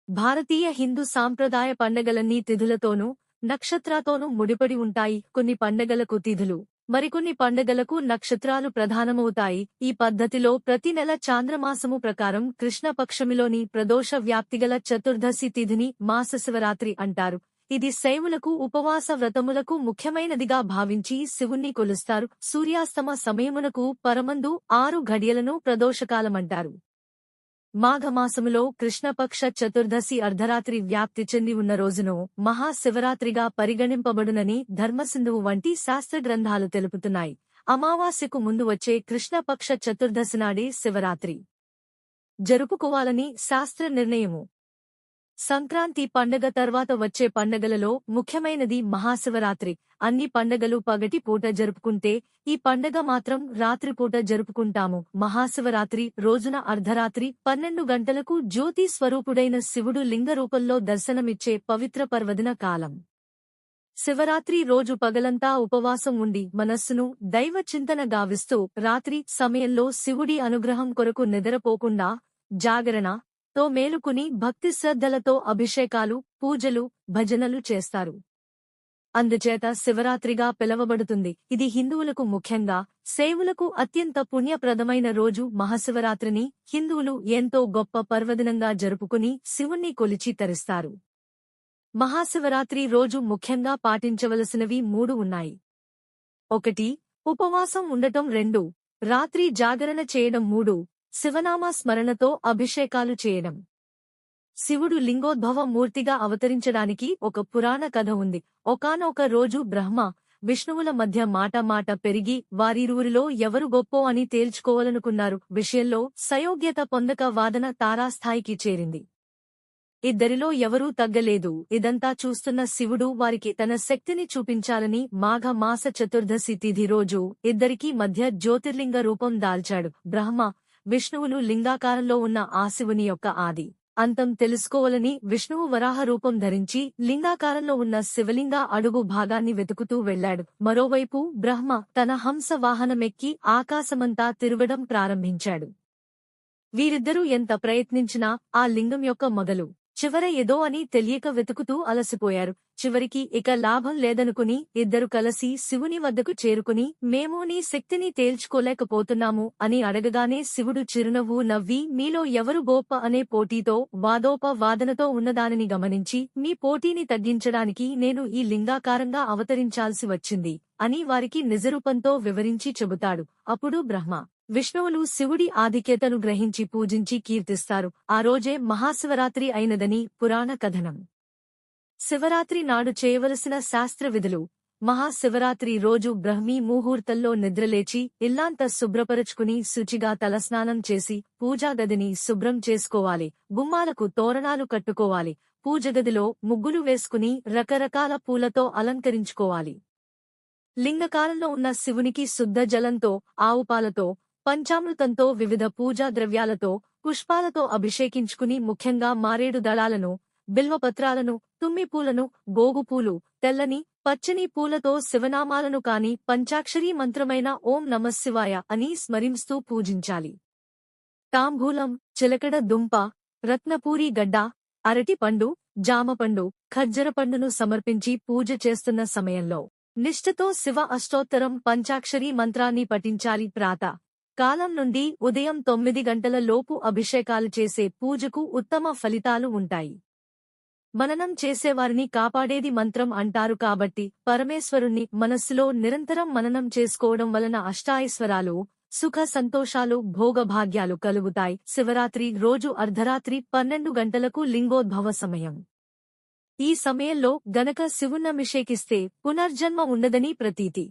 భారతీయ హిందూ సాంప్రదాయ పండగలన్నీ తిథులతోనూ, నక్షత్రాతోనూ ముడిపడి ఉంటాయి. కొన్ని పండగలకు తిథులు, మరికొన్ని పండగలకు నక్షత్రాలు ప్రధానమవుతాయి. ఈ పద్ధతిలో ప్రతి నెల చాంద్రమాసము ప్రకారం కృష్ణపక్షమిలోని ప్రదోష వ్యాప్తిగల చతుర్దశి తిథిని మాసశివరాత్రి అంటారు. ఇది శైవులకు ఉపవాస వ్రతములకు ముఖ్యమైనదిగా భావించి శివుణ్ణి కొలుస్తారు. సూర్యాస్తమ సమయమునకు పరమందు 6 ఘడియలను ప్రదోషకాలమంటారు. మాఘమాసములో కృష్ణపక్ష చతుర్దశి అర్ధరాత్రి వ్యాప్తి చెంది ఉన్న రోజును మహాశివరాత్రిగా పరిగణింపబడునని ధర్మసింధువు వంటి శాస్త్రగ్రంథాలు తెలుపుతున్నాయి. అమావాస్యకు ముందు వచ్చే కృష్ణపక్ష చతుర్దశినాడే శివరాత్రి జరుపుకోవాలని శాస్త్ర నిర్ణయము. సంక్రాంతి పండగ తర్వాత వచ్చే పండగలలో ముఖ్యమైనది మహాశివరాత్రి. అన్ని పండగలు పగటి పూట జరుపుకుంటే ఈ పండగ మాత్రం రాత్రిపూట జరుపుకుంటాము. మహాశివరాత్రి రోజున అర్ధరాత్రి 12 గంటలకు జ్యోతి స్వరూపుడైన శివుడు లింగ రూపంలో దర్శనమిచ్చే పవిత్ర పర్వదిన కాలం. శివరాత్రి రోజు పగలంతా ఉపవాసం ఉండి మనస్సును దైవ చింతన గావిస్తూ రాత్రి సమయంలో శివుడి అనుగ్రహం కొరకు నిద్రపోకుండా జాగరణ తో మేలుకుని భక్తి శ్రద్ధలతో అభిషేకాలు, పూజలు, భజనలు చేస్తారు. అందుచేత శివరాత్రిగా పిలవబడుతుంది. ఇది హిందువులకు ముఖ్యంగా శైవులకు అత్యంత పుణ్యప్రదమైన రోజు. మహాశివరాత్రిని హిందువులు ఎంతో గొప్ప పర్వదినంగా జరుపుకుని శివుణ్ణి కొలిచి తరిస్తారు. మహాశివరాత్రి రోజు ముఖ్యంగా పాటించవలసినవి 3 ఉన్నాయి. 1. ఉపవాసం ఉండటం. 2. రాత్రి జాగరణ చేయడం. 3. శివనామ స్మరణతో అభిషేకాలు చేయడం. శివుడు లింగోద్భవ మూర్తిగా అవతరించడానికి ఒక పురాణ కథ ఉంది. ఒకానొక రోజు బ్రహ్మ, విష్ణువుల మధ్య మాట పెరిగి వారిరువురిలో ఎవరు గొప్పో అని తేల్చుకోవాలనుకున్నారు. విషయంలో సయోగ్యత పొందక వాదన తారాస్థాయికి చేరింది. ఇద్దరిలో ఎవరూ తగ్గలేదు. ఇదంతా చూస్తున్న శివుడు వారికి తన శక్తిని చూపించాలని మాఘ మాస చతుర్దశి తిథి రోజు ఇద్దరికీ మధ్య జ్యోతిర్లింగ రూపం దాల్చాడు. బ్రహ్మ, విష్ణువులు లింగాకారంలో ఉన్న ఆ శివుని యొక్క ఆది అంతం తెలుసుకోవాలని విష్ణువు వరాహ రూపం ధరించి లింగాకారంలో ఉన్న శివలింగ అడుగు భాగాన్ని వెతుకుతూ వెళ్లాడు. మరోవైపు బ్రహ్మ తన హంస వాహనమెక్కి ఆకాశమంతా తిరగడం ప్రారంభించాడు. వీరిద్దరూ ఎంత ప్రయత్నించినా ఆ లింగం యొక్క మొదలు చివర ఏదో అని తెలియక వెతుకుతూ అలసిపోయారు. చివరికి ఇక లాభం లేదనుకుని ఇద్దరు కలిసి శివుని వద్దకు చేరుకుని మేము నీ శక్తిని తేల్చుకోలేకపోతున్నాము అని అడగగానే శివుడు చిరునవ్వు నవ్వి మీలో ఎవరు గొప్ప అనే పోటీతో వాదోపవాదనతో ఉన్నదానిని గమనించి మీ పోటీని తగ్గించడానికి నేను ఈ లింగాకారంగా అవతరించాల్సి వచ్చింది అని వారికి నిజరూపంతో వివరించి చెబుతాడు. అప్పుడు బ్రహ్మ, విష్ణువులు శివుడి ఆధిక్యతను గ్రహించి పూజించి కీర్తిస్తారు. ఆ రోజే మహాశివరాత్రి అయినదని పురాణ కథనం. శివరాత్రి నాడు చేయవలసిన శాస్త్ర విధులు. మహాశివరాత్రి రోజు బ్రహ్మీ ముహూర్తంలో నిద్రలేచి ఇల్లాంత శుభ్రపరుచుకుని శుచిగా తలస్నానం చేసి పూజాగదిని శుభ్రం చేసుకోవాలి. గుమ్మాలకు తోరణాలు కట్టుకోవాలి. పూజగదిలో ముగ్గులు వేసుకుని రకరకాల పూలతో అలంకరించుకోవాలి. లింగకాలంలో ఉన్న శివునికి శుద్ధ జలంతో, ఆవుపాలతో, పంచామృతంతో, వివిధ పూజా ద్రవ్యాలతో, పుష్పాలతో అభిషేకించుకుని ముఖ్యంగా మారేడు దళాలను, బిల్వపత్రాలను, తుమ్మిపూలను, గోగుపూలు, తెల్లని, పచ్చని పూలతో శివనామాలను కాని పంచాక్షరీ మంత్రమైన ఓం నమఃశివాయ అని స్మరిస్తూ పూజించాలి. తాంబూలం, చిలకడ దుంప, రత్నపూరి గడ్డ, అరటి పండు, జామపండు, ఖర్జరపండును సమర్పించి పూజ చేస్తున్న సమయంలో నిష్ఠతో శివ అష్టోత్తరం పంచాక్షరీ మంత్రాన్ని పఠించాలి. ప్రాత కాలం నుండి ఉదయం 9 గంటల లోపు అభిషేకాలు చేసే పూజకు ఉత్తమ ఫలితాలు ఉంటాయి. మననం చేసేవారిని కాపాడేది మంత్రం అంటారు కాబట్టి పరమేశ్వరుణ్ణి మనస్సులో నిరంతరం మననం చేసుకోవడం వలన అష్టాైశ్వరాలు, సుఖ సంతోషాలు, భోగభాగ్యాలు కలుగుతాయి. శివరాత్రి రోజు అర్ధరాత్రి 12 గంటలకు లింగోద్భవ సమయం. ఈ సమయంలో గనక శివున్నభిషేకిస్తే పునర్జన్మ ఉండదని ప్రతీతి.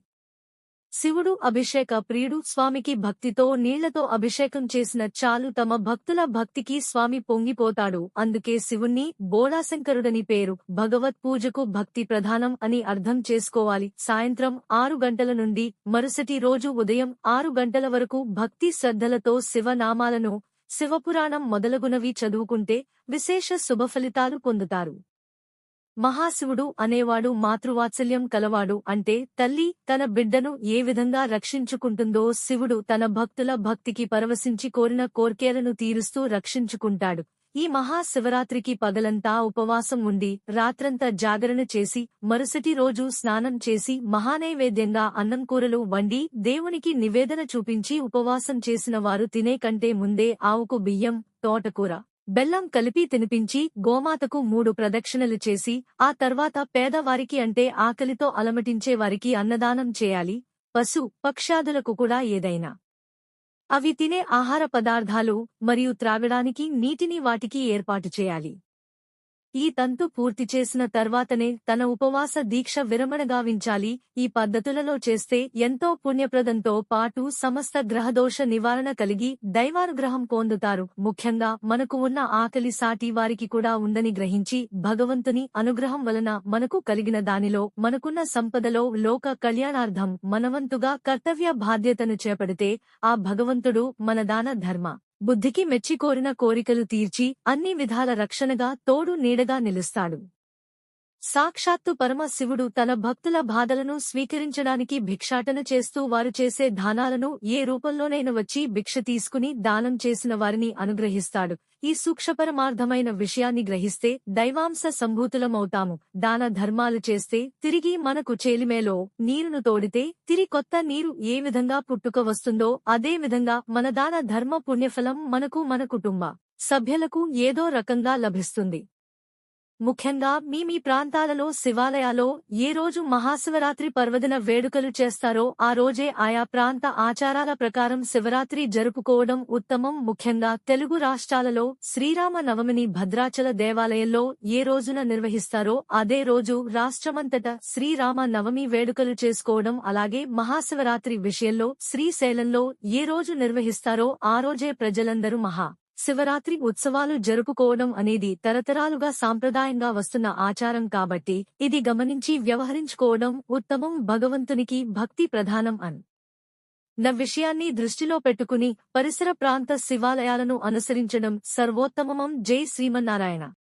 శివుడు అభిషేక ప్రియుడు. స్వామికి భక్తితో నీళ్లతో అభిషేకం చేసిన చాలు తమ భక్తుల భక్తికి స్వామి పొంగిపోతాడు. అందుకే శివుణ్ణి బోళాశంకరుడని పేరు. భగవత్ పూజకు భక్తి ప్రధానం అని అర్థం చేసుకోవాలి. సాయంత్రం 6 గంటల నుండి మరుసటి రోజు ఉదయం 6 గంటల వరకు భక్తి శ్రద్ధలతో శివనామాలను, శివపురాణం మొదలగునవి చదువుకుంటే విశేష శుభఫలితాలు పొందుతారు. మహాశివుడు అనేవాడు మాతృవాత్సల్యం కలవాడు. అంటే తల్లి తన బిడ్డను ఏ విధంగా రక్షించుకుంటుందో శివుడు తన భక్తుల భక్తికి పరవశించి కోరిన కోర్కెలను తీరుస్తూ రక్షించుకుంటాడు. ఈ మహాశివరాత్రికి పగలంతా ఉపవాసం ఉండి రాత్రంతా జాగరణ చేసి మరుసటి రోజు స్నానం చేసి మహానైవేద్యంగా అన్నం కూరలు వండి దేవునికి నివేదన చూపించి ఉపవాసం చేసిన వారు తినే కంటే ముందే ఆవుకు బియ్యం, తోటకూర, బెల్లం కలిపి తినిపించి గోమాతకు 3 ప్రదక్షిణలు చేసి ఆ తర్వాత పేదవారికి అంటే ఆకలితో అలమటించే వారికి అన్నదానం చేయాలి. పశు పక్ష్యాదులకు కూడా ఏదైనా అవి తినే ఆహార పదార్థాలు మరియు త్రాగడానికి నీటిని వాటికి ఏర్పాటు చేయాలి. ఈ తంతు పూర్తి చేసిన తర్వాతనే తన ఉపవాస దీక్ష విరమణగావించాలి. ఈ పద్ధతులలో చేస్తే ఎంతో పుణ్యప్రదంతో పాటు సమస్త గ్రహదోష నివారణ కలిగి దైవానుగ్రహం పొందుతారు. ముఖ్యంగా మనకు ఉన్న ఆకలి సాటి వారికి కూడా ఉందని గ్రహించి భగవంతుని అనుగ్రహం వలన మనకు కలిగిన దానిలో మనకున్న సంపదలో లోక కళ్యాణార్థం మనవంతుగా కర్తవ్య బాధ్యతను చేపడితే ఆ భగవంతుడు మన దాన ధర్మ బుద్ధికి మెచ్చి కోరిన కోరికలు తీర్చి అన్ని విధాల రక్షణగా తోడు నీడగా నిలుస్తాడు. సాక్షాత్తు పరమశివుడు తన భక్తుల బాధలను స్వీకరించడానికి భిక్షాటన చేస్తూ వారు చేసే దానాలను ఏ రూపంలోనైనా వచ్చి భిక్ష తీసుకుని దానం చేసిన వారిని అనుగ్రహిస్తాడు. ఈ సూక్ష్మపరమార్థమైన విషయాన్ని గ్రహిస్తే దైవాంశ సంభూతులమవుతాము. దాన ధర్మాలు చేస్తే తిరిగి మనకు చేలిమేలో నీరును తోడితే తిరిగి కొత్త నీరు ఏ విధంగా పుట్టుక వస్తుందో అదే విధంగా మన దాన ధర్మ పుణ్యఫలం మనకు మన కుటుంబ సభ్యులకు ఏదో రకంగా లభిస్తుంది. ముఖ్యంగా మీ ప్రాంతాలలో శివాలయాల్లో ఏ రోజు మహాశివరాత్రి పర్వదిన వేడుకలు చేస్తారో ఆ రోజే ఆయా ప్రాంత ఆచారాల ప్రకారం శివరాత్రి జరుపుకోవడం ఉత్తమం. ముఖ్యంగా తెలుగు రాష్ట్రాలలో శ్రీరామ నవమిని భద్రాచల దేవాలయంలో ఏ రోజున నిర్వహిస్తారో అదే రోజు రాష్ట్రమంతటా శ్రీరామ నవమి వేడుకలు చేసుకోవడం, అలాగే మహాశివరాత్రి విషయంలో శ్రీశైలంలో ఏ రోజు నిర్వహిస్తారో ఆ రోజే ప్రజలందరూ శివరాత్రి ఉత్సవాలు జరుపుకోవడం అనేది తరతరాలుగా సాంప్రదాయంగా వస్తున్న ఆచారం కాబట్టి ఇది గమనించి వ్యవహరించుకోవడం ఉత్తమం. భగవంతునికి భక్తి ప్రధానం న విషయాన్ని దృష్టిలో పెట్టుకుని పరిసర ప్రాంత శివాలయాలను అనుసరించడం సర్వోత్తమం. జై శ్రీమన్నారాయణ.